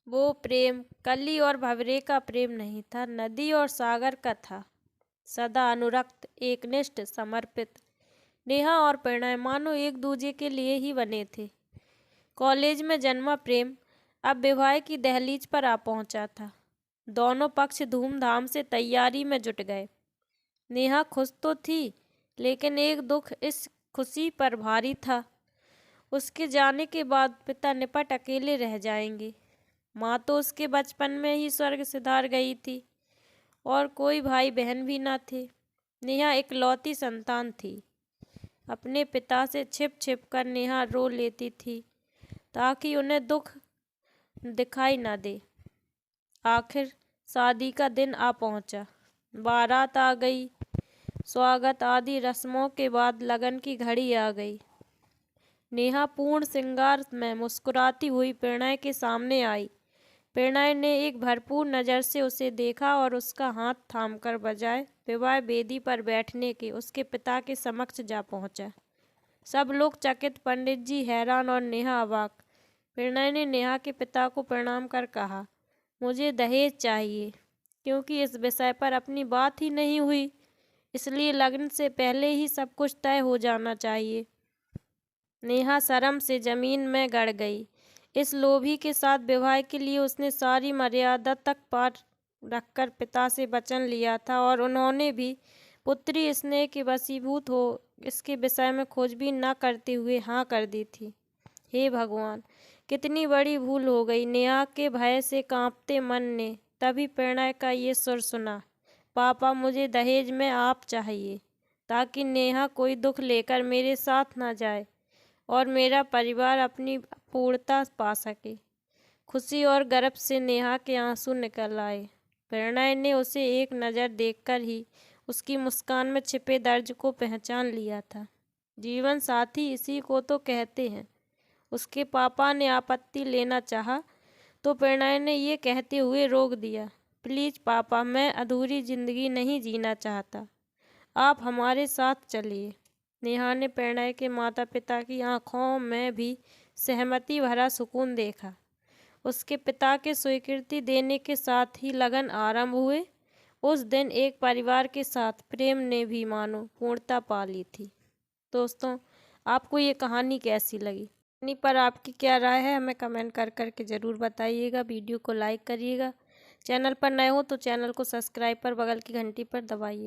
वो प्रेम कली और भंवरे का प्रेम नहीं था, नदी और सागर का था। सदा अनुरक्त, एकनिष्ठ, समर्पित। नेहा और प्रणय मानो एक दूजे के लिए ही बने थे। कॉलेज में जन्मा प्रेम अब विवाह की दहलीज पर आ पहुंचा था। दोनों पक्ष धूमधाम से तैयारी में जुट गए। नेहा खुश तो थी, लेकिन एक दुख इस खुशी पर भारी था। उसके जाने के बाद पिता निपट अकेले रह जाएंगे। माँ तो उसके बचपन में ही स्वर्ग सिधार गई थी और कोई भाई बहन भी न थे। नेहा इकलौती संतान थी। अपने पिता से छिप छिप कर नेहा रो लेती थी ताकि उन्हें दुख दिखाई न दे। आखिर शादी का दिन आ पहुंचा। बारात आ गई। स्वागत आदि रस्मों के बाद लगन की घड़ी आ गई। नेहा पूर्ण श्रृंगार में मुस्कुराती हुई प्रणय के सामने आई। प्रणय ने एक भरपूर नज़र से उसे देखा और उसका हाथ थामकर बजाय विवाह वेदी पर बैठने के उसके पिता के समक्ष जा पहुंचा। सब लोग चकित, पंडित जी हैरान और नेहा अवाक। प्रणय ने नेहा के पिता को प्रणाम कर कहा, मुझे दहेज चाहिए। क्योंकि इस विषय पर अपनी बात ही नहीं हुई, इसलिए लगन से पहले ही सब कुछ तय हो जाना चाहिए। नेहा शर्म से जमीन में गड़ गई। इस लोभी के साथ विवाह के लिए उसने सारी मर्यादा तक पार रखकर पिता से वचन लिया था और उन्होंने भी पुत्री स्नेह के वशीभूत हो इसके विषय में खोजबीन न करते हुए हाँ कर दी थी। हे भगवान, कितनी बड़ी भूल हो गई। नेहा के भय से कांपते मन ने तभी प्रणय का ये सुर सुना, पापा मुझे दहेज में आप चाहिए, ताकि नेहा कोई दुख लेकर मेरे साथ ना जाए और मेरा परिवार अपनी पूर्णता पा सके। खुशी और गर्व से नेहा के आंसू निकल आए। प्रणय ने उसे एक नज़र देखकर ही उसकी मुस्कान में छिपे दर्द को पहचान लिया था। जीवन साथी इसी को तो कहते हैं। उसके पापा ने आपत्ति लेना चाहा तो प्रणय ने ये कहते हुए रोक दिया, प्लीज़ पापा, मैं अधूरी जिंदगी नहीं जीना चाहता, आप हमारे साथ चलिए। नेहा ने प्रणय के माता पिता की आंखों में भी सहमति भरा सुकून देखा। उसके पिता के स्वीकृति देने के साथ ही लगन आरंभ हुए। उस दिन एक परिवार के साथ प्रेम ने भी मानो पूर्णता पा ली थी। दोस्तों, आपको ये कहानी कैसी लगी? कहानी पर आपकी क्या राय है, हमें कमेंट कर करके ज़रूर बताइएगा। वीडियो को लाइक करिएगा। चैनल पर नए हो तो चैनल को सब्सक्राइब पर बगल की घंटी पर दबाइए।